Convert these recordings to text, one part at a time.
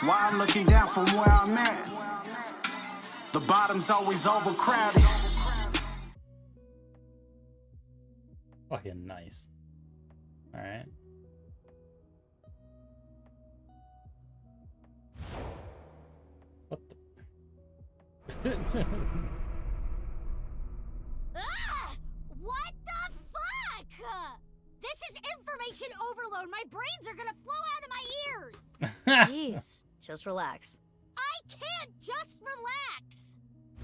While I'm looking down from where I'm at, the bottom's always overcrowded. Fucking nice. Alright. What the? What the fuck? This is information overload. My brains are gonna flow out of my ears. Jeez, just relax. I can't just relax.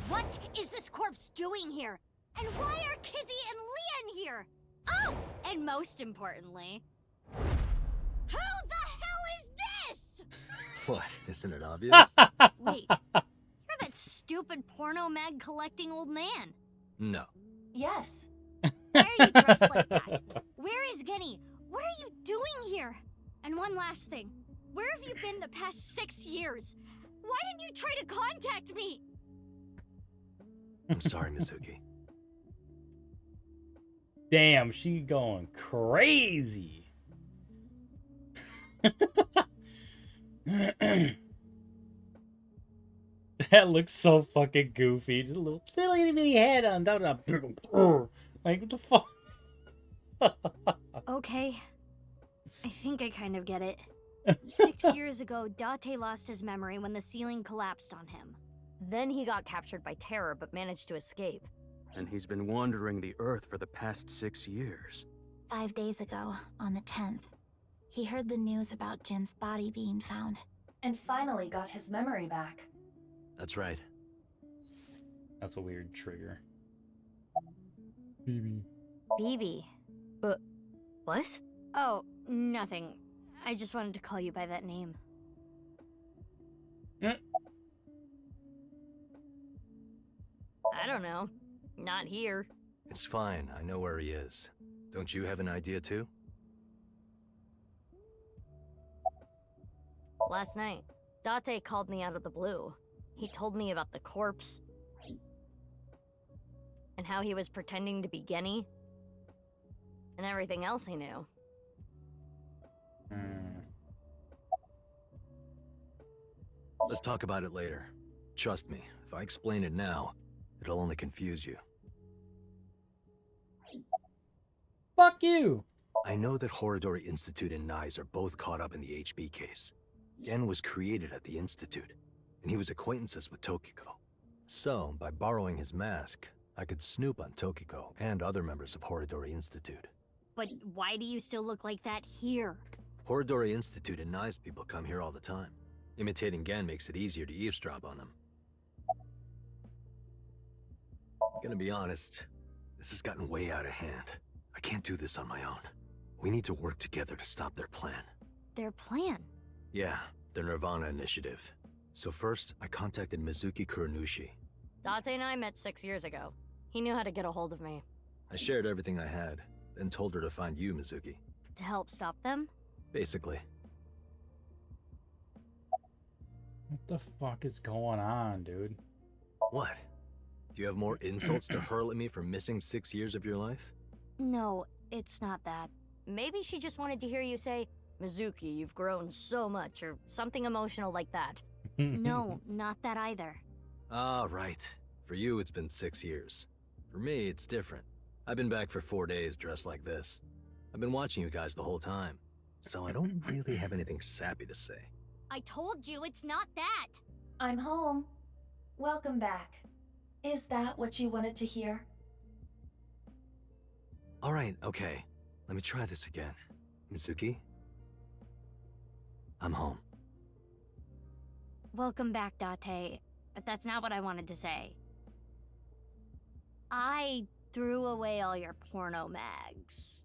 What is this corpse doing here? And why are Kizzy and Leon here? Oh, and most importantly, who the hell is this? What? Isn't it obvious? Wait, you're that stupid porno mag collecting old man. No. Yes. Why are you dressed like that? Where is Genny? What are you doing here? And one last thing. Where have you been the past 6 years? Why didn't you try to contact me? I'm sorry, Mizuki. Damn, she going crazy. That looks so fucking goofy. Just a little bitty head on top of that. Like, what the fuck? Okay. I think I kind of get it. 6 years ago, Date lost his memory when the ceiling collapsed on him. Then he got captured by terror but managed to escape. And he's been wandering the Earth for the past 6 years. 5 days ago, on the 10th, he heard the news about Jin's body being found, and finally got his memory back. That's right. That's a weird trigger. BB. BB. What? Oh, nothing. I just wanted to call you by that name. Mm. I don't know. Not here. It's fine. I know where he is. Don't you have an idea too? Last night, Date called me out of the blue. He told me about the corpse. And how he was pretending to be Genny. And everything else he knew. Let's talk about it later. Trust me, if I explain it now, it'll only confuse you. Fuck you! I know that Horodori Institute and NICE are both caught up in the HB case. Gen was created at the Institute, and he was acquaintances with Tokiko. So, by borrowing his mask, I could snoop on Tokiko and other members of Horodori Institute. But why do you still look like that here? Horodori Institute and NICE people come here all the time. Imitating Gen makes it easier to eavesdrop on them. Gonna be honest, this has gotten way out of hand. I can't do this on my own. We need to work together to stop their plan. Their plan? Yeah, their nirvanA initiative. So first, I contacted Mizuki Kuranushi. Date and I met 6 years ago. He knew how to get a hold of me. I shared everything I had, then told her to find you, Mizuki. To help stop them? Basically. What the fuck is going on, dude? What? Do you have more insults to hurl at me for missing 6 years of your life? No, it's not that. Maybe she just wanted to hear you say, Mizuki, you've grown so much, or something emotional like that. No, not that either. Ah, right. For you, it's been 6 years. For me, it's different. I've been back for 4 days dressed like this. I've been watching you guys the whole time, so I don't really have anything sappy to say. I told you it's not that! I'm home. Welcome back. Is that what you wanted to hear? Alright, okay. Let me try this again. Mizuki? I'm home. Welcome back, Date. But that's not what I wanted to say. I threw away all your porno mags.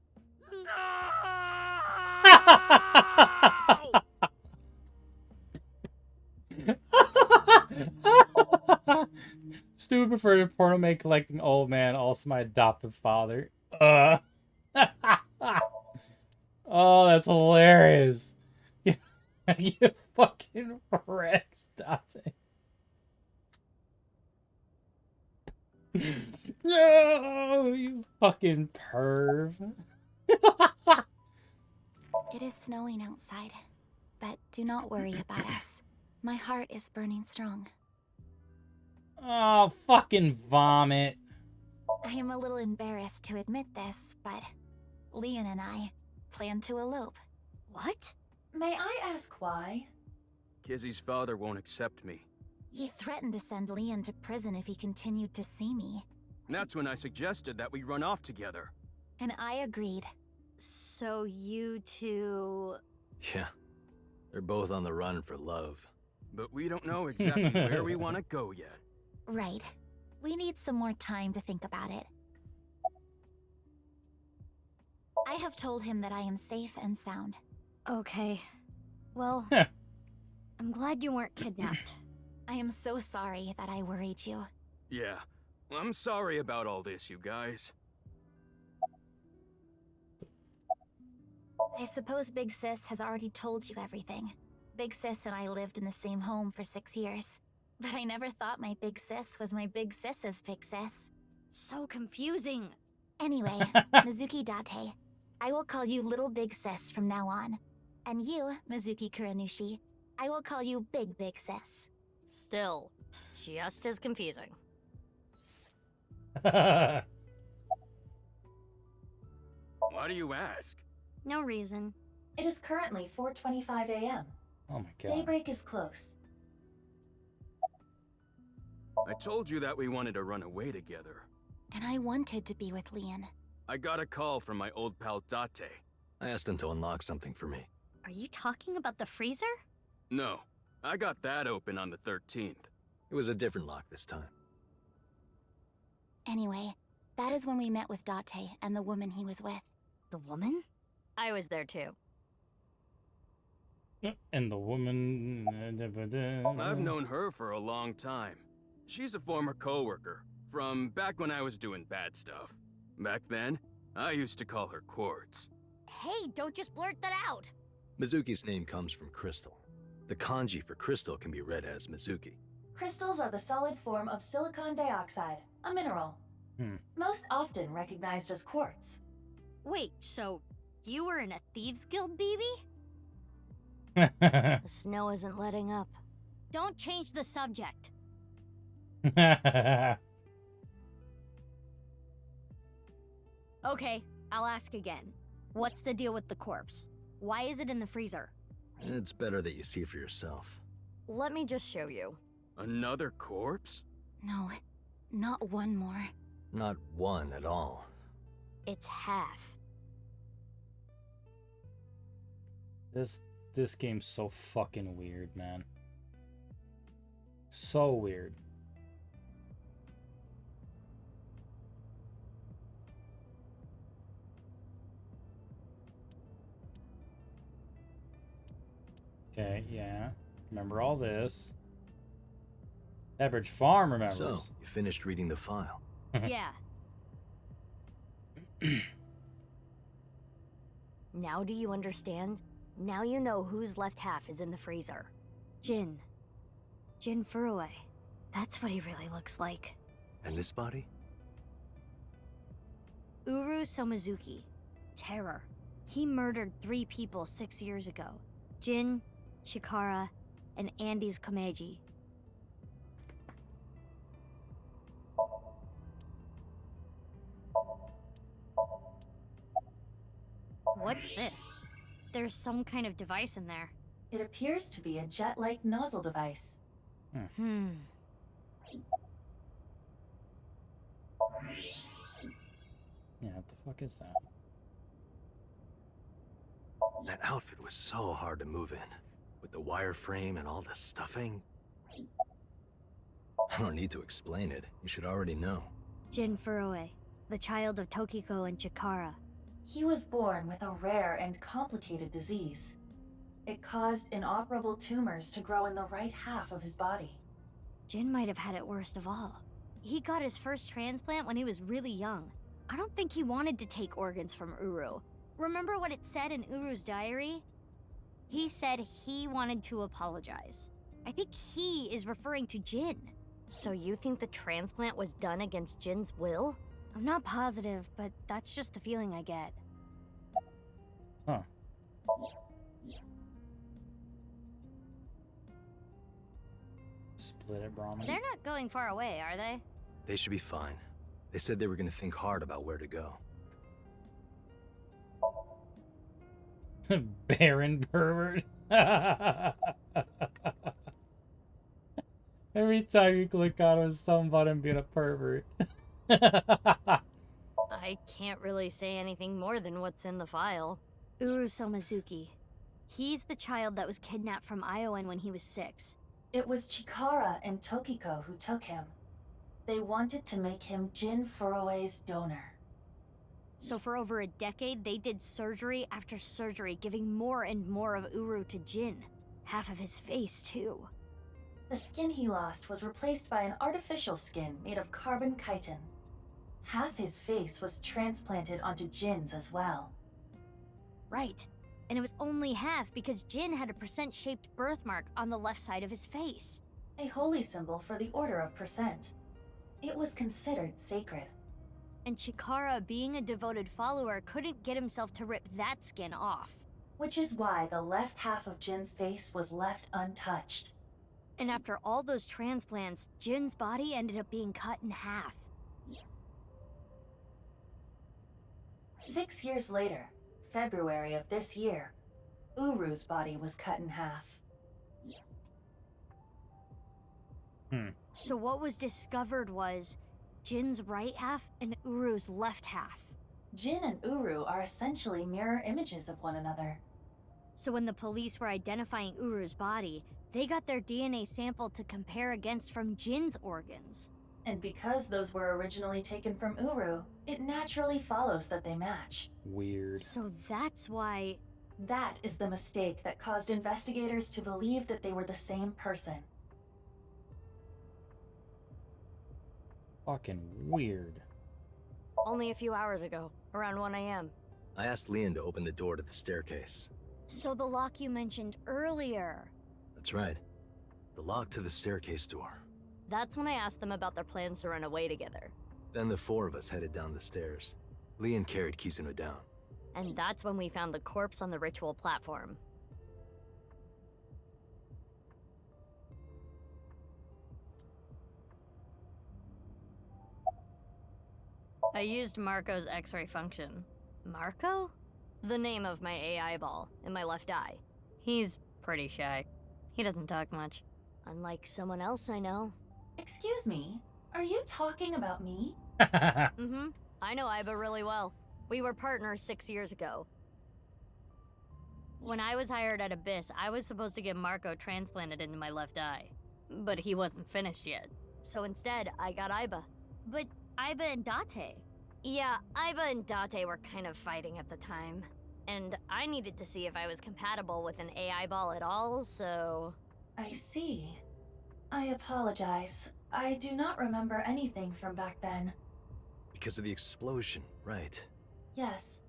Stu preferred a porno mag collecting old man, also my adoptive father. Oh, that's hilarious. You fucking wrecked, Date. No, you fucking perv. It is snowing outside, but do not worry about us. My heart is burning strong. Oh, fucking vomit. I am a little embarrassed to admit this, but Leon and I plan to elope. What? May I ask why? Kizzy's father won't accept me. He threatened to send Leon to prison if he continued to see me, That's when I suggested that we run off together. and I agreed. So you two... Yeah. They're both on the run for love. But we don't know exactly where we want to go yet. Right. We need some more time to think about it. I have told him that I am safe and sound. Okay. Well, I'm glad you weren't kidnapped. I am so sorry that I worried you. Yeah. I'm sorry about all this, you guys. I suppose Big Sis has already told you everything. Big Sis and I lived in the same home for 6 years. But I never thought my Big Sis was my Big Sis's Big Sis. So confusing. Anyway, Mizuki Date, I will call you Little Big Sis from now on. And you, Mizuki Kuranushi, I will call you Big Big Sis. Still, just as confusing. Why do you ask? No reason. It is currently 4:25 a.m. Oh my god. Daybreak is close. I told you that we wanted to run away together. And I wanted to be with Leon. I got a call from my old pal Date. I asked him to unlock something for me. Are you talking about the freezer? No, I got that open on the 13th. It was a different lock this time. Anyway, that is when we met with Date and the woman he was with. The woman? I was there too. And the woman... I've known her for a long time. She's a former coworker from back when I was doing bad stuff. Back then, I used to call her Quartz. Hey, don't just blurt that out. Mizuki's name comes from crystal. The kanji for crystal can be read as Mizuki. Crystals are the solid form of silicon dioxide, a mineral. Most often recognized as quartz. Wait, so you were in a Thieves Guild, BB? The snow isn't letting up. Don't change the subject. Okay, I'll ask again. What's the deal with the corpse? Why is it in the freezer? It's better that you see for yourself. Let me just show you. Another corpse? No, not one more. Not one at all. It's half. This game's so fucking weird, man. So weird. Okay, yeah. Remember all this. Pepperidge Farm remembers. So, you finished reading the file. Yeah. Now do you understand? Now you know whose left half is in the freezer. Jin. Jin Furue. That's what he really looks like. And this body? Uru Somizuki. Terror. He murdered 3 people 6 years ago. Jin, Chikara, and Andy's Kameji. What's this? There's some kind of device in there. It appears to be a jet-like nozzle device. Hmm. Yeah, what the fuck is that? That outfit was so hard to move in. With the wireframe and all the stuffing. I don't need to explain it. You should already know. Jin Furue, the child of Tokiko and Chikara. He was born with a rare and complicated disease. It caused inoperable tumors to grow in the right half of his body. Jin might have had it worst of all. He got his first transplant when he was really young. I don't think he wanted to take organs from Uru. Remember what it said in Uru's diary? He said he wanted to apologize. I think he is referring to Jin. So you think the transplant was done against Jin's will? I'm not positive, but that's just the feeling I get. Huh. Split it, Brahma. They're not going far away, are they? They should be fine. They said they were going to think hard about where to go. Barren pervert. Every time you click on him, something about him being a pervert. I can't really say anything more than what's in the file. Uru Somazuki. He's the child that was kidnapped from Iowan when he was 6. It was Chikara and Tokiko who took him. They wanted to make him Jin Furue's donor. So for over a decade, they did surgery after surgery, giving more and more of Uru to Jin. Half of his face, too. The skin he lost was replaced by an artificial skin made of carbon chitin. Half his face was transplanted onto Jin's as well. Right. And it was only half because Jin had a percent-shaped birthmark on the left side of his face. A holy symbol for the Order of Percent. It was considered sacred. And Chikara, being a devoted follower, couldn't get himself to rip that skin off. Which is why the left half of Jin's face was left untouched. And after all those transplants, Jin's body ended up being cut in half. 6 years later, February of this year, Uru's body was cut in half. So what was discovered was Jin's right half and Uru's left half. Jin and Uru are essentially mirror images of one another. So when the police were identifying Uru's body, they got their DNA sample to compare against from Jin's organs. And because those were originally taken from Uru, it naturally follows that they match. Weird. So that's why... That is the mistake that caused investigators to believe that they were the same person. Fucking weird. Only a few hours ago, around 1 a.m. I asked Leon to open the door to the staircase. So the lock you mentioned earlier. That's right. The lock to the staircase door. That's when I asked them about their plans to run away together. Then the 4 of us headed down the stairs. Leon carried Kizuno down. And that's when we found the corpse on the ritual platform. I used Marco's X-ray function. Marco? The name of my AI ball in my left eye. He's pretty shy. He doesn't talk much. Unlike someone else I know. Excuse me, are you talking about me? Mm-hmm. I know Iba really well. We were partners 6 years ago. When I was hired at Abyss, I was supposed to get Marco transplanted into my left eye. But he wasn't finished yet. So instead, I got Iba. But Iba and Date. Yeah, Iba and Date were kind of fighting at the time. And I needed to see if I was compatible with an AI ball at all, so... I see. I apologize. I do not remember anything from back then. Because of the explosion, right? Yes.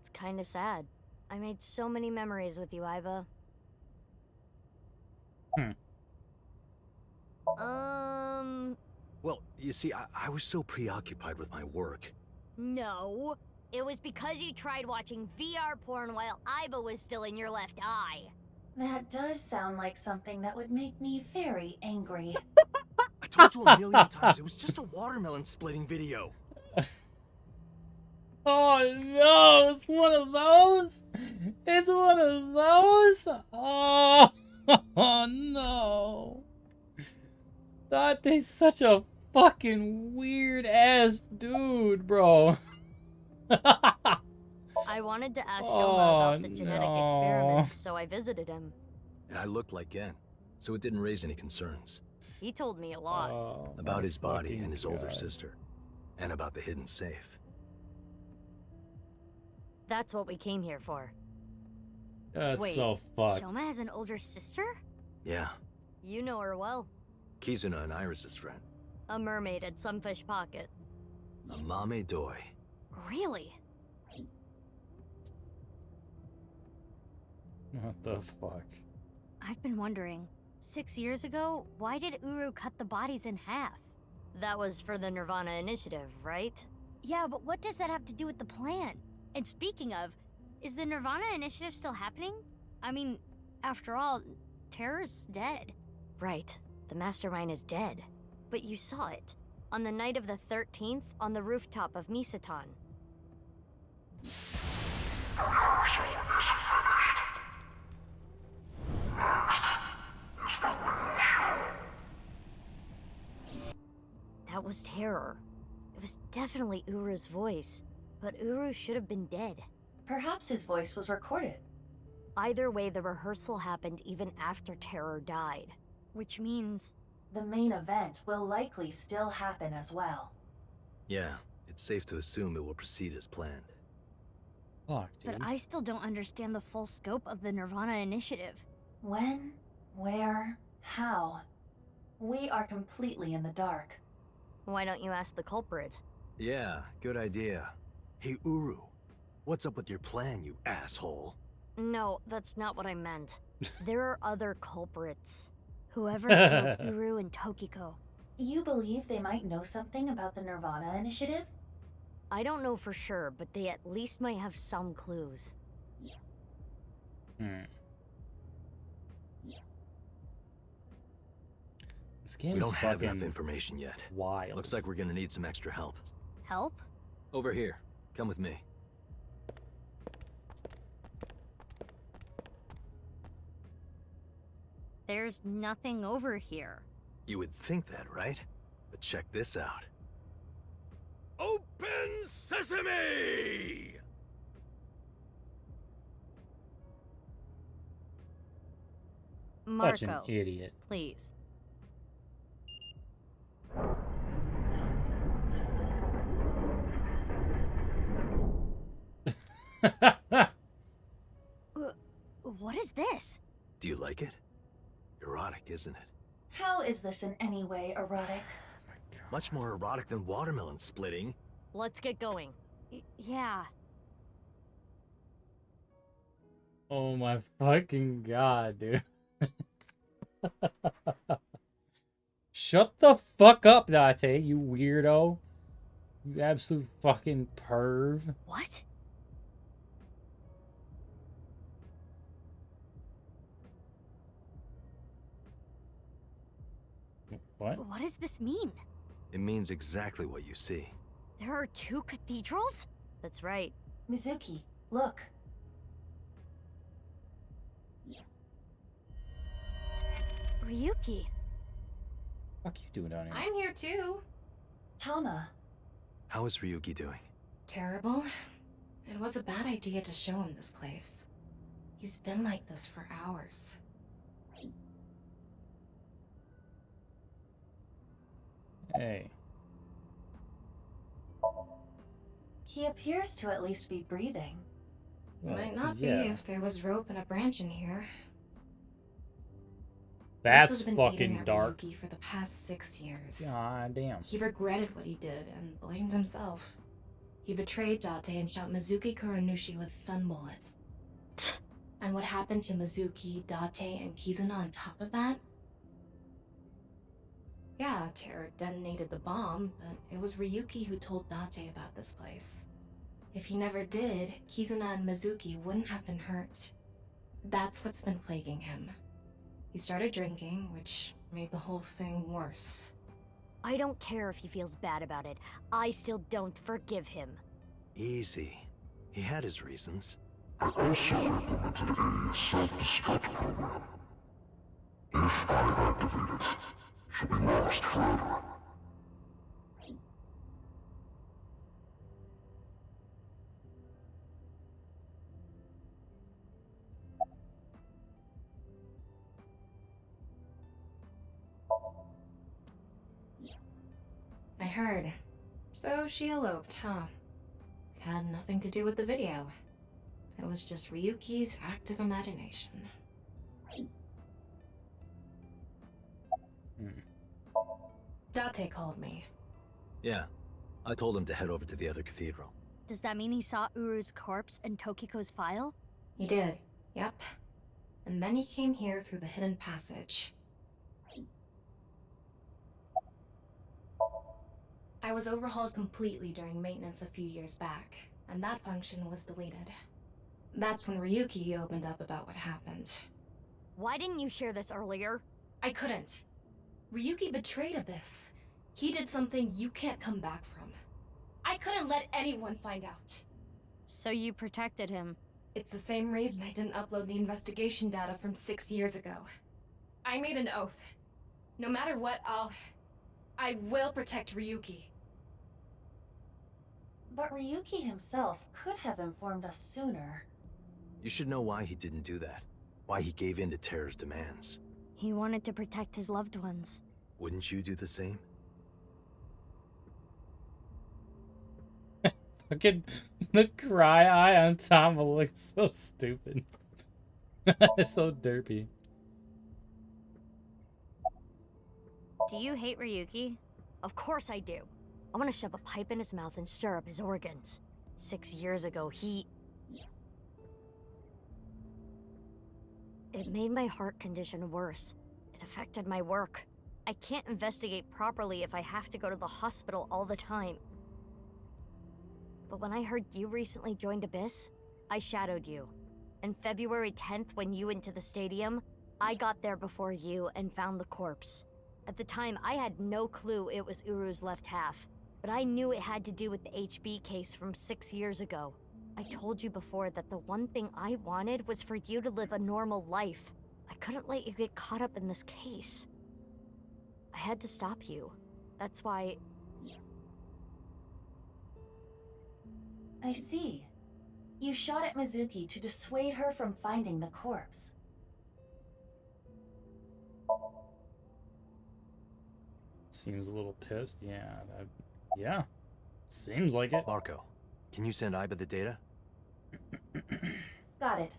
It's kinda sad. I made so many memories with you, Iba. Well, you see, I was so preoccupied with my work. No. It was because you tried watching VR porn while Iba was still in your left eye. That does sound like something that would make me very angry. I told you a million times, it was just a watermelon splitting video. Oh no, it's one of those? It's one of those? Oh, oh no. Dante's such a fucking weird ass dude, bro. I wanted to ask Shoma about the genetic no. experiments, so I visited him. And I looked like Gen, so it didn't raise any concerns. He told me a lot. Oh, About my his body fucking and his older God. sister. And about the hidden safe. That's what we came here for. That's Wait, so fucked. Shoma has an older sister? Yeah, You know her well. Kizuna and Iris's friend. A mermaid at Sunfish Pocket. A Mame Doi. Really? What the fuck? I've been wondering, 6 years ago, why did Uru cut the bodies in half? That was for the nirvanA initiative, right? Yeah, but what does that have to do with the plan? And speaking of, is the nirvanA initiative still happening? I mean, after all, Terror's dead. Right. The mastermind is dead. But you saw it. On the night of the 13th, on the rooftop of Misaton. That was terror. It was definitely Uru's voice. But Uru should have been dead. Perhaps his voice was recorded. Either way, the rehearsal happened even after Terror died. Which means... The main event will likely still happen as well. Yeah, it's safe to assume it will proceed as planned. Fuck, dude. But I still don't understand the full scope of the nirvanA initiative. When? Where? How? We are completely in the dark. Why don't you ask the culprit? Yeah, good idea. Hey, Uru, what's up with your plan, you asshole? No, that's not what I meant. There are other culprits. Whoever killed Uru and Tokiko. You believe they might know something about the nirvanA initiative? I don't know for sure, but they at least might have some clues. This game's We don't have enough fucking information yet. wild. Looks like we're gonna need some extra help. Help? Over here. Come with me. There's nothing over here. You would think that, right? But check this out. Open sesame! Such an Marco, idiot. please. What is this? Do you like it? Erotic, isn't it? How is this in any way erotic? Much more erotic than watermelon splitting. Let's get going. Yeah. Oh my fucking god, dude. Shut the fuck up, Date, you weirdo. You absolute fucking perv. What? What? What does this mean? It means exactly what you see. There are two cathedrals? That's right. Mizuki, look. Ryuki. What you doing down here? I'm here too. Tama. How is Ryuki doing? Terrible. It was a bad idea to show him this place. He's been like this for hours. Hey. He appears to at least be breathing. Well, Might not yeah. be if there was rope and a branch in here. That's This has been fucking eating at dark. Ryuki for the past 6 years. God damn. He regretted what he did and blamed himself. He betrayed Date and shot Mizuki Kuranushi with stun bullets. And what happened to Mizuki, Date, and Kizuna on top of that? Yeah, Terror detonated the bomb, but it was Ryuki who told Date about this place. If he never did, Kizuna and Mizuki wouldn't have been hurt. That's what's been plaguing him. He started drinking, which made the whole thing worse. I don't care if he feels bad about it. I still don't forgive him. Easy. He had his reasons. I also implemented a self-destruct program. If I activate it, she'll be lost forever. I heard. So she eloped, huh? It had nothing to do with the video. It was just Ryuki's active imagination. Date called me. Yeah. I told him to head over to the other cathedral. Does that mean he saw Uru's corpse and Tokiko's file? He did, yep. And then he came here through the hidden passage. I was overhauled completely during maintenance a few years back, and that function was deleted. That's when Ryuki opened up about what happened. Why didn't you share this earlier? I couldn't. Ryuki betrayed Abyss. He did something you can't come back from. I couldn't let anyone find out. So you protected him. It's the same reason I didn't upload the investigation data from 6 years ago. I made an oath. No matter what, I will protect Ryuki. But Ryuki himself could have informed us sooner. You should know why he didn't do that. Why he gave in to Terra's demands. He wanted to protect his loved ones. Wouldn't you do the same? Fucking the cry eye on Tom looks so stupid. It's so derpy. Do you hate Ryuki? Of course I do. I want to shove a pipe in his mouth and stir up his organs. 6 years ago, It made my heart condition worse. It affected my work. I can't investigate properly if I have to go to the hospital all the time. But when I heard you recently joined Abyss, I shadowed you. And February 10th, when you went to the stadium, I got there before you and found the corpse. At the time, I had no clue it was Uru's left half, but I knew it had to do with the HB case from 6 years ago. I told you before that the one thing I wanted was for you to live a normal life. I couldn't let you get caught up in this case. I had to stop you. That's why... I see. You shot at Mizuki to dissuade her from finding the corpse. Seems a little pissed. Yeah. Seems like it. Marco, can you send Iba the data? Got it.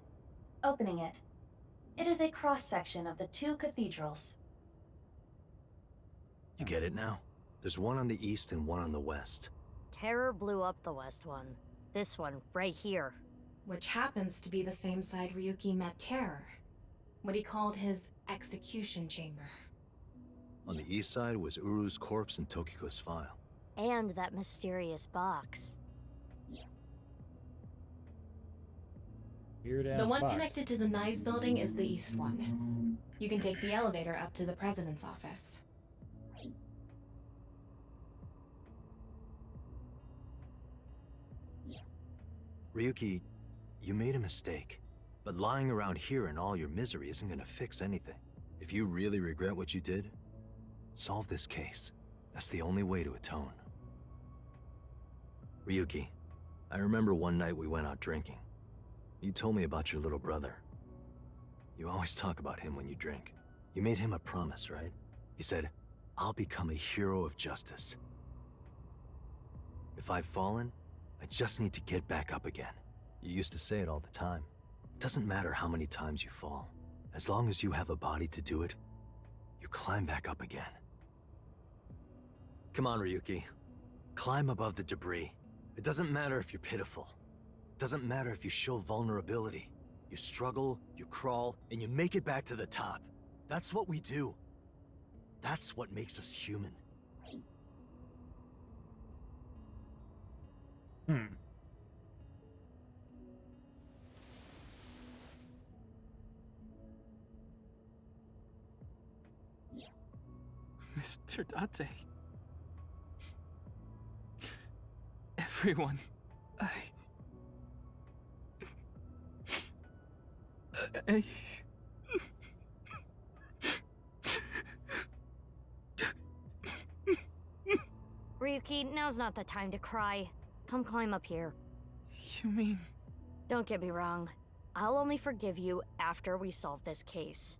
Opening it. It is a cross-section of the two cathedrals. You get it now? There's one on the east and one on the west. Terror blew up the west one. This one, right here. Which happens to be the same side Ryuki met Terror. What he called his execution chamber. On the east side was Uru's corpse and Tokiko's file. And that mysterious box. Weird ass The one box. connected to the Nyes building is the east one. You can take the elevator up to the president's office. Ryuki, you made a mistake. But lying around here in all your misery isn't gonna fix anything. If you really regret what you did, solve this case. That's the only way to atone. Ryuki, I remember one night we went out drinking. You told me about your little brother. You always talk about him when you drink. You made him a promise, right? You said, I'll become a hero of justice. If I've fallen, I just need to get back up again. You used to say it all the time. It doesn't matter how many times you fall. As long as you have a body to do it, you climb back up again. Come on, Ryuki. Climb above the debris. It doesn't matter if you're pitiful. It doesn't matter if you show vulnerability. You struggle, you crawl, and you make it back to the top. That's what we do. That's what makes us human. Mr. Date. Everyone, Ryuki, now's not the time to cry. Come climb up here. You mean... Don't get me wrong. I'll only forgive you after we solve this case.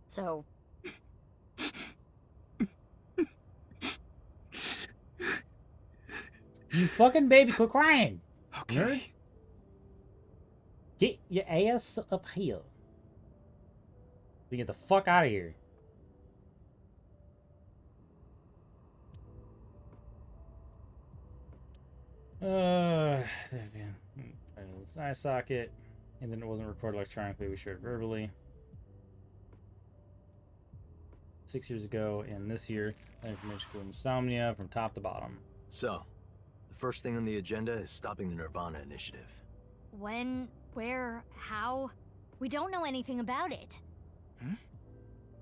So... You fucking baby, quit crying. Okay. Nerd. Get your ass up here. We get the fuck out of here. Eye socket, and then it wasn't recorded electronically. We shared verbally. 6 years ago and this year, that information including Somnia from top to bottom. So, the first thing on the agenda is stopping the nirvanA initiative. When? Where? How? We don't know anything about it.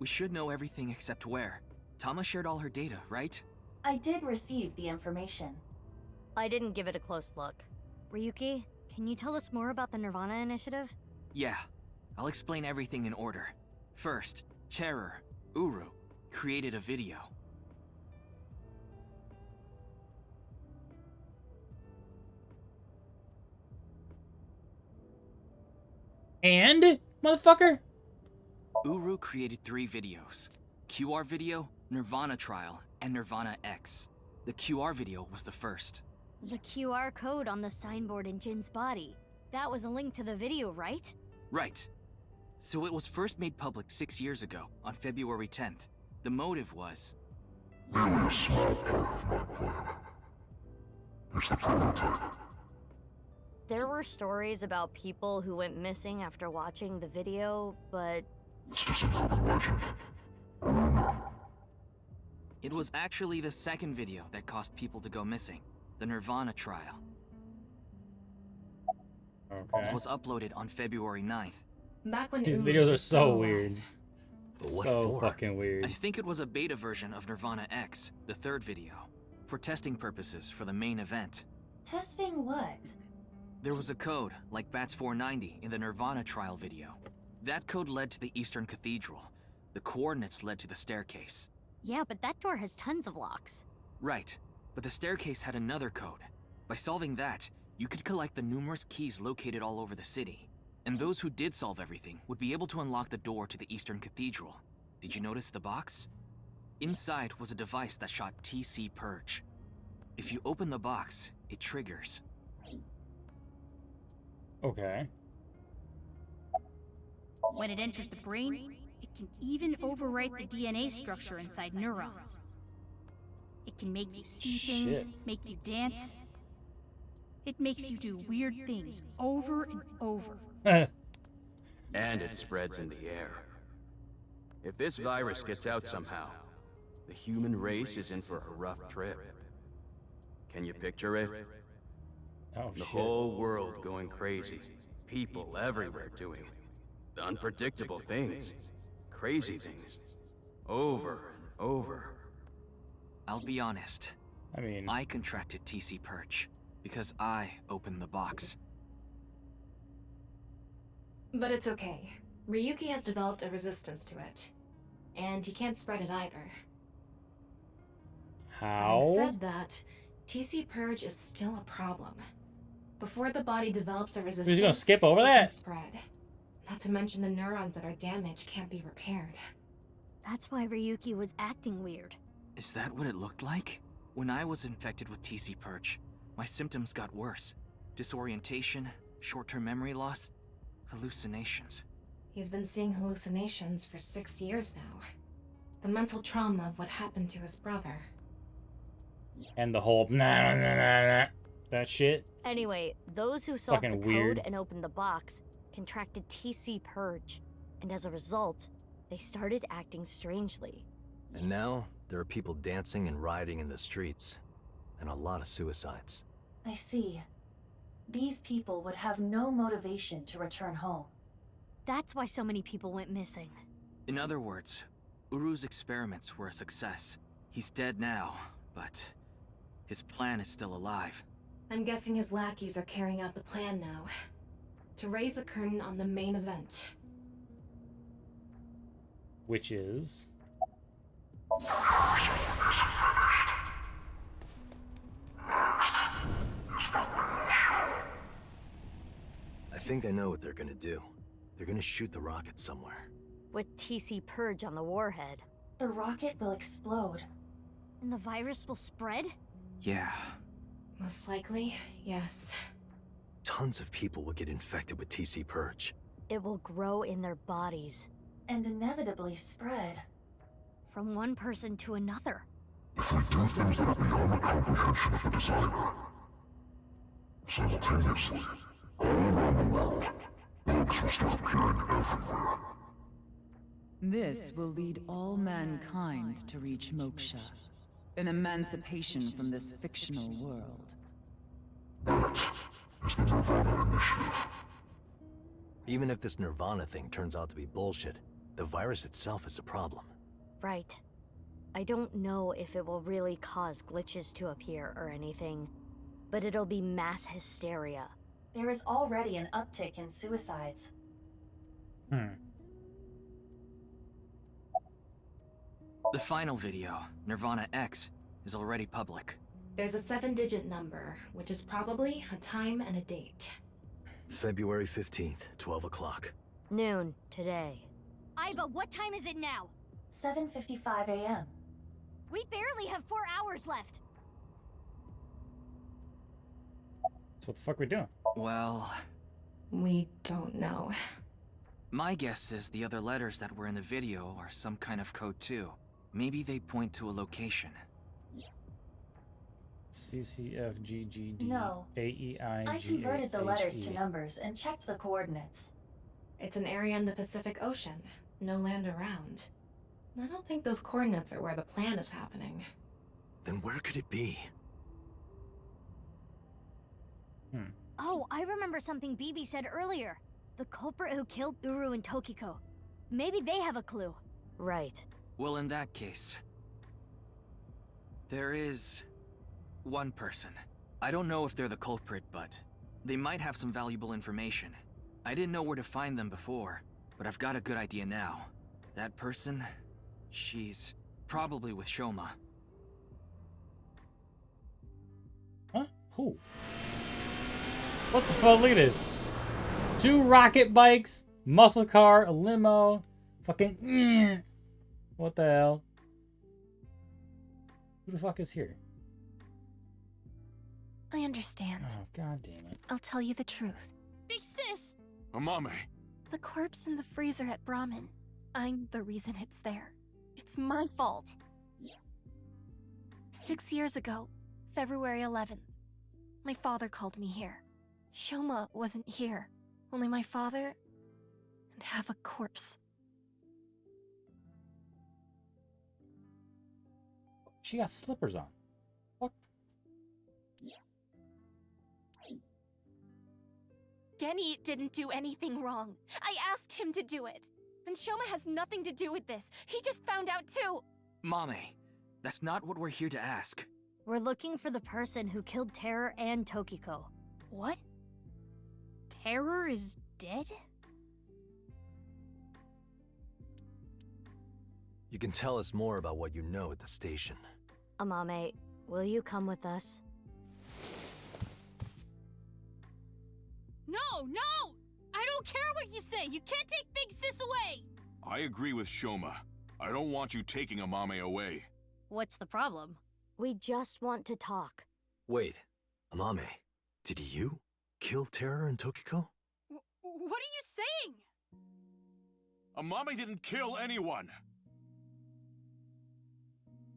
We should know everything except where. Tama shared all her data, right? I did receive the information. I didn't give it a close look. Ryuki, can you tell us more about the nirvanA initiative? Yeah. I'll explain everything in order. First, Terror, Uru, created a video. And, motherfucker? Uru created 3 videos. QR video, nirvanA trial, and nirvanA X. The QR video was the first. The QR code on the signboard in Jin's body. That was a link to the video, right? Right. So it was first made public 6 years ago, on February 10th. The motive was... Merely a small part of my plan. It's the prototype. There were stories about people who went missing after watching the video, but... It's just an urban legend. A rumor. It was actually the second video that caused people to go missing. The nirvanA trial. Okay. It was uploaded on February 9th. Back when These Uru videos are was so still weird. alive. But what So for? fucking weird. I think it was a beta version of nirvanA X, the third video, for testing purposes for the main event. Testing what? There was a code, like BATS 490 in the nirvanA trial video. That code led to the Eastern Cathedral. The coordinates led to the staircase. Yeah, but that door has tons of locks. Right, but the staircase had another code. By solving that, you could collect the numerous keys located all over the city. And those who did solve everything would be able to unlock the door to the Eastern Cathedral. Did you notice the box? Inside was a device that shot TC Purge. If you open the box, it triggers. Okay. When it enters the brain, it can even overwrite the DNA structure inside neurons. It can make you see things, Shit. make you dance. It makes you do weird things over and over. And it spreads in the air. If this virus gets out somehow, the human race is in for a rough trip. Can you picture it? Oh, The shit. whole world going crazy. People everywhere doing unpredictable things. Crazy things. Over and over. I'll be honest. I mean, I contracted TC Purge because I opened the box. But it's okay. Ryuki has developed a resistance to it. And he can't spread it either. how? Having said that, TC Purge is still a problem. Before the body develops a resistance, He's gonna skip over it can that? spread. Not to mention the neurons that are damaged can't be repaired. That's why Ryuki was acting weird. Is that what it looked like? When I was infected with TC Purge, my symptoms got worse. Disorientation, short-term memory loss, hallucinations. He's been seeing hallucinations for 6 years now. The mental trauma of what happened to his brother. And the whole that shit. Anyway, those who solved the Fucking code weird. and opened the box contracted TC Purge, and as a result, they started acting strangely. And now, there are people dancing and rioting in the streets. And a lot of suicides. I see. These people would have no motivation to return home. That's why so many people went missing. In other words, Uru's experiments were a success. He's dead now, but his plan is still alive. I'm guessing his lackeys are carrying out the plan now. To raise the curtain on the main event. Which is... I think I know what they're gonna do. They're gonna shoot the rocket somewhere. With TC Purge on the warhead. The rocket will explode. And the virus will spread? Yeah. Most likely, yes. Tons of people will get infected with TC Purge. It will grow in their bodies. And inevitably spread. From one person to another. If we do things that are beyond the comprehension of the designer, simultaneously, all around the world, bugs will start appearing everywhere. This will lead all mankind to reach moksha, an emancipation from this fictional world. That is the nirvanA initiative. Even if this nirvanA thing turns out to be bullshit, The virus itself is a problem. Right. I don't know if it will really cause glitches to appear or anything, but it'll be mass hysteria. There is already an uptick in suicides. The final video, nirvanA X, is already public. There's a 7-digit number, which is probably a time and a date. February 15th, 12 o'clock. Noon, today. Iba, what time is it now? 7:55 a.m. We barely have 4 hours left. So what the fuck are we doing? Well, We don't know. my guess is the other letters that were in the video are some kind of code too. Maybe they point to a location. CCFGGD No. AEI. I converted the letters to numbers and checked the coordinates. It's an area in the Pacific Ocean. No land around. I don't think those coordinates are where the plan is happening. Then where could it be? Oh, I remember something BB said earlier. The culprit who killed Uru and Tokiko. Maybe they have a clue. Right. Well, in that case, there is one person. I don't know if they're the culprit, but they might have some valuable information. I didn't know where to find them before, but I've got a good idea now. That person, she's probably with Shoma. Huh? Who? What the fuck? Look at this. 2 rocket bikes, muscle car, a limo, fucking. What the hell? Who the fuck is here? I understand. Oh, god damn it. I'll tell you the truth. Big sis! Amame. The corpse in the freezer at Brahmin. I'm the reason it's there. It's my fault. 6 years ago, February 11th, my father called me here. Shoma wasn't here. Only my father and half a corpse. She got slippers on. Fuck. Genny didn't do anything wrong. I asked him to do it. And Shoma has nothing to do with this. He just found out too. Mame, that's not what we're here to ask. We're looking for the person who killed Terror and Tokiko. What? Terror is dead? You can tell us more about what you know at the station. Amame, will you come with us? No, no! I don't care what you say! You can't take Big Sis away! I agree with Shoma. I don't want you taking Amame away. What's the problem? We just want to talk. Wait, Amame, did you kill Terror and Tokiko? What are you saying? Amame didn't kill anyone.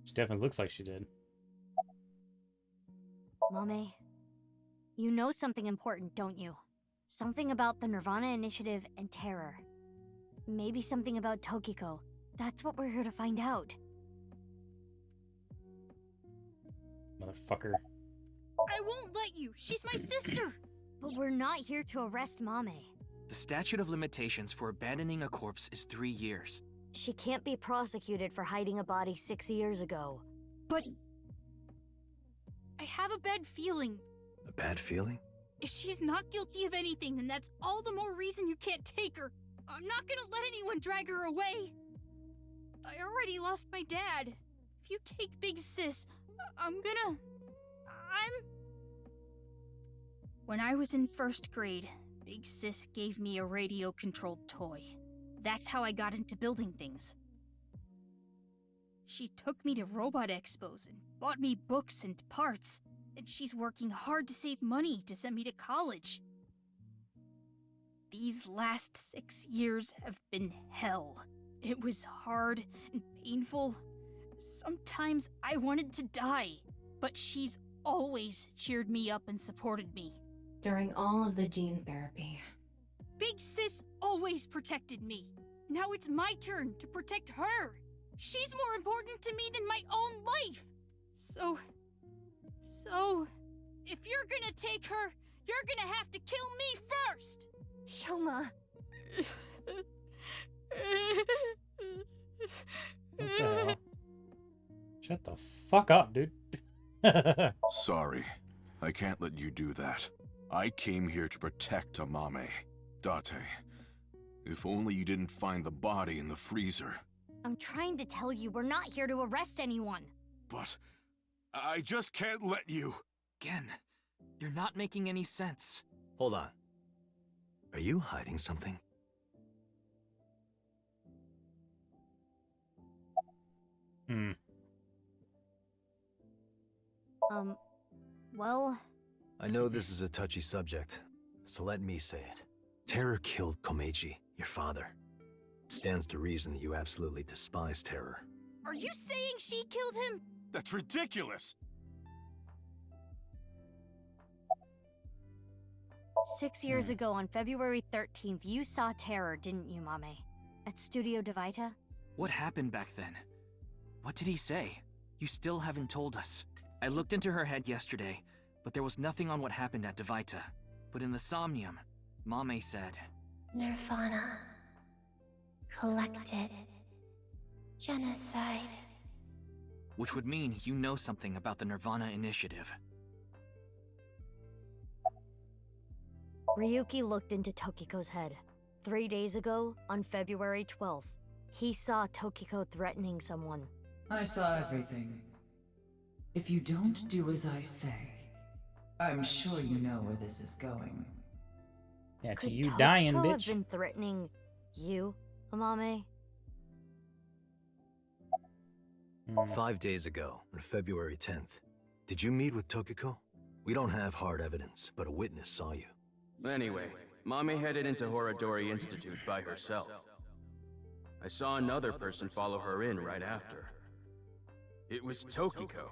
She definitely looks like she did. Mame, you know something important, don't you? Something about the nirvanA Initiative and Terror. Maybe something about Tokiko. That's what we're here to find out. Motherfucker. I won't let you! She's my sister! But we're not here to arrest Mame. The statute of limitations for abandoning a corpse is 3 years. She can't be prosecuted for hiding a body 6 years ago. But... I have a bad feeling. A bad feeling? If she's not guilty of anything, then that's all the more reason you can't take her. I'm not gonna let anyone drag her away. I already lost my dad. If you take Big Sis, When I was in 1st grade, Big Sis gave me a radio-controlled toy. That's how I got into building things. She took me to robot expos and bought me books and parts, and she's working hard to save money to send me to college. These last 6 years have been hell. It was hard and painful. Sometimes I wanted to die, but she's always cheered me up and supported me. During all of the gene therapy. Big Sis always protected me. Now it's my turn to protect her. She's more important to me than my own life. So, if you're gonna take her, you're gonna have to kill me first. Shoma. What the hell? Shut the fuck up, dude. Sorry. I can't let you do that. I came here to protect Amame. Date, if only you didn't find the body in the freezer. I'm trying to tell you, we're not here to arrest anyone. But I just can't let you. Again, you're not making any sense. Hold on. Are you hiding something? Well... I know this is a touchy subject, so let me say it. Terror killed Komeiji, your father. Stands to reason that you absolutely despise Terror. Are you saying she killed him? That's ridiculous! 6 years ago, on February 13th, you saw Terror, didn't you, Mame? At Studio DeVita? What happened back then? What did he say? You still haven't told us. I looked into her head yesterday, but there was nothing on what happened at DeVita. But in the Somnium, Mame said... nirvanA. Collected. Genocide. Which would mean you know something about the nirvanA initiative. Ryuki looked into Tokiko's head. 3 days ago, on February 12th, he saw Tokiko threatening someone. I saw everything. If you don't do as I say, I'm sure you know where this is going. Yeah, to Could you Tokiko dying, have bitch. been threatening you, Amame? 5 days ago, on February 10th, did you meet with Tokiko? We don't have hard evidence, but a witness saw you. Anyway, Mame headed into Horodori Institute by herself. I saw another person follow her in right after. It was Tokiko.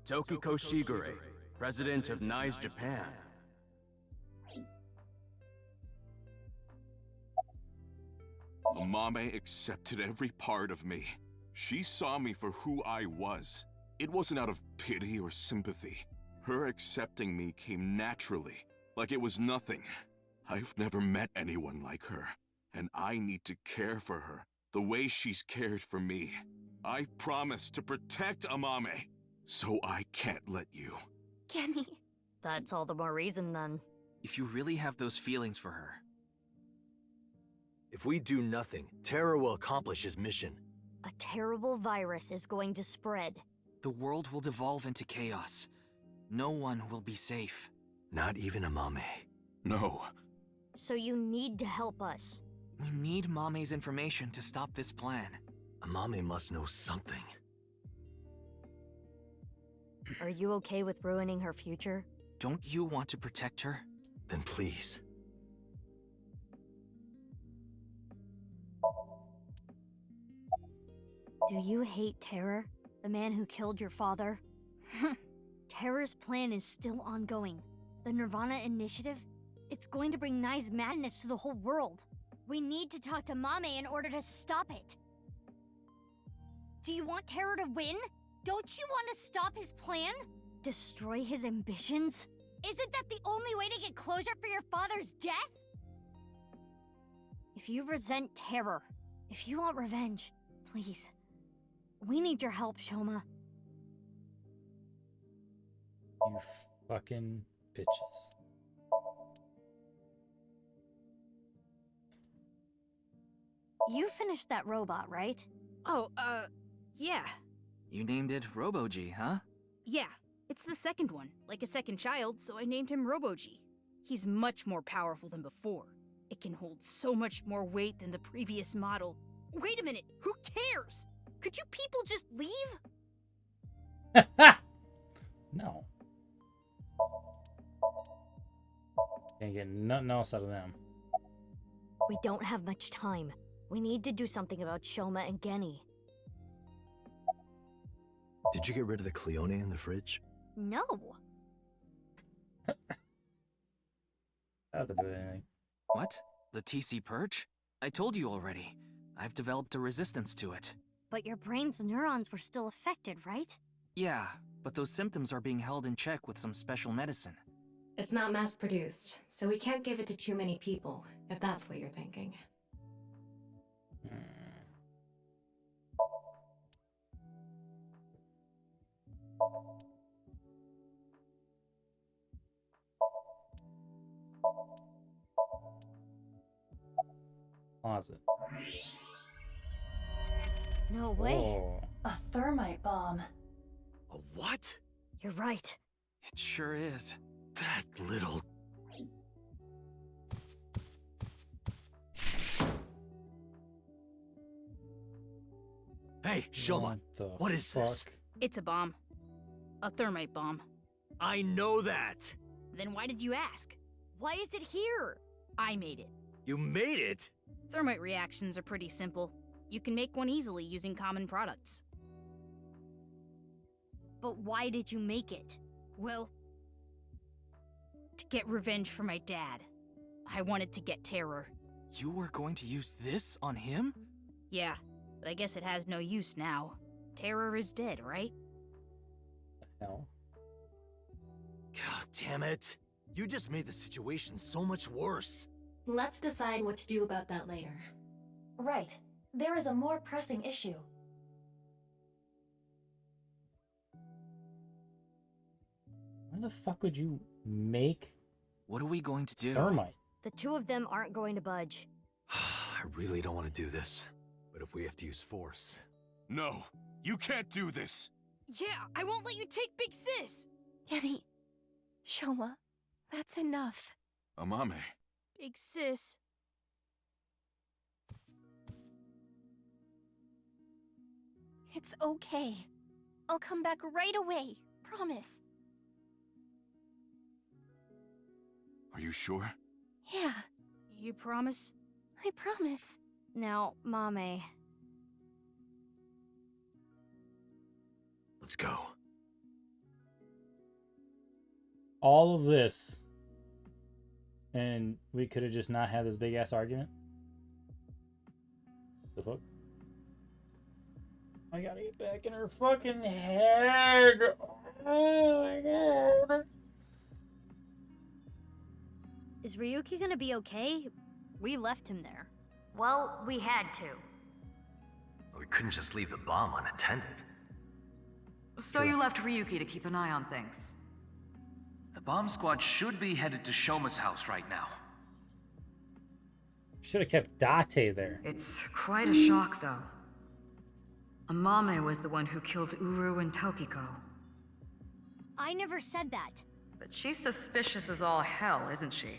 Tokiko Shigure, president of NICE Japan. Amame accepted every part of me. She saw me for who I was. It wasn't out of pity or sympathy. Her accepting me came naturally, like it was nothing. I've never met anyone like her, and I need to care for her the way she's cared for me. I promise to protect Amame, so I can't let you. Kenny. That's all the more reason then. If you really have those feelings for her, If we do nothing, Terror will accomplish his mission. A terrible virus is going to spread. the world will devolve into chaos. No one will be safe. Not even Amame. No. So you need to help us. We need Mame's information to stop this plan. Amame must know something. Are you okay with ruining her future? Don't you want to protect her? Then please. Do you hate Terror? The man who killed your father? Terror's plan is still ongoing. The nirvanA initiative? It's going to bring Nai's madness to the whole world. We need to talk to Mame in order to stop it. Do you want Terror to win? Don't you want to stop his plan? Destroy his ambitions? Isn't that the only way to get closure for your father's death? If you resent Terror, if you want revenge, please. We need your help, Shoma. You fucking bitches. You finished that robot, right? Oh, yeah. You named it Robo-G, huh? Yeah. It's the second one, like a second child, so I named him Robo-G. He's much more powerful than before. It can hold so much more weight than the previous model. Wait a minute, who cares? Could you people just leave? No. Can't get nothing else out of them. We don't have much time. We need to do something about Shoma and Genny. Did you get rid of the Cleone in the fridge? No. I don't have to do anything. What? The TC Purge? I told you already. I've developed a resistance to it. But your brain's neurons were still affected, right? Yeah, but those symptoms are being held in check with some special medicine. It's not mass-produced, so we can't give it to too many people, if that's what you're thinking. closet. No way. Oh. A thermite bomb. A what? You're right. It sure is. That little... Hey, Shoma, what is this? It's a bomb. A thermite bomb. I know that. Then why did you ask? Why is it here? I made it. You made it? Thermite reactions are pretty simple. You can make one easily using common products. But why did you make it? Well, to get revenge for my dad. I wanted to get terror. You were going to use this on him? Yeah, but I guess it has no use now. Terror is dead, right? Hell. God damn it. You just made the situation so much worse. Let's decide what to do about that later. Right. There is a more pressing issue. Why the fuck would you make What are we going to do? thermite? The two of them aren't going to budge. I really don't want to do this. But if we have to use force... No, you can't do this. Yeah, I won't let you take Big Sis! Yanni, Shoma, that's enough. Amame. Big Sis. It's okay. I'll come back right away. Promise. Are you sure? Yeah, You promise? I promise. Now, Mame. Let's go. All of this, and we could have just not had this big ass argument. The fuck? I gotta get back in her fucking head. Oh my god. Is Ryuki gonna be okay? We left him there. Well, we had to. We couldn't just leave the bomb unattended. So you left Ryuki to keep an eye on things. The bomb squad should be headed to Shoma's house right now. Should have kept Date there. It's quite a shock, though. Amame was the one who killed Uru and Tokiko. I never said that. But she's suspicious as all hell, isn't she?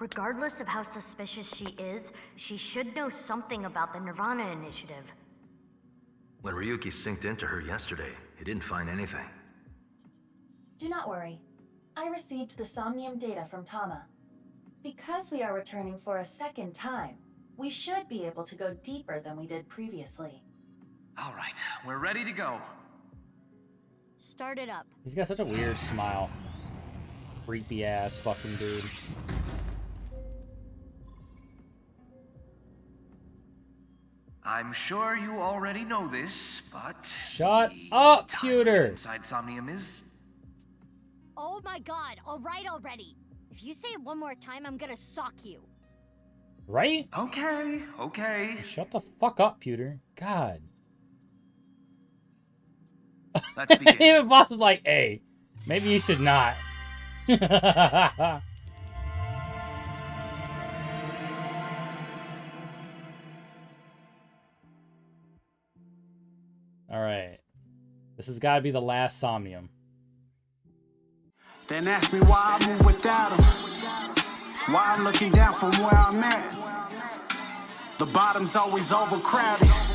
Regardless of how suspicious she is, she should know something about the nirvanA initiative. When Ryuki synced into her yesterday, he didn't find anything. Do not worry. I received the Somnium data from Tama. Because we are returning for a second time, we should be able to go deeper than we did previously. All right, we're ready to go. Start it up. He's got such a weird smile. Creepy ass fucking dude. I'm sure you already know this, but... Shut up, Pewter! Inside Somnium is... Oh my god, alright already. If you say it one more time, I'm gonna sock you. Right? Okay, okay. Shut the fuck up, Pewter. God. Let's begin. Even boss is like, hey, maybe you should not. Alright. This has got to be the last Somnium. Then ask me why I move without him. Why I'm looking down from where I'm at. The bottom's always overcrowded.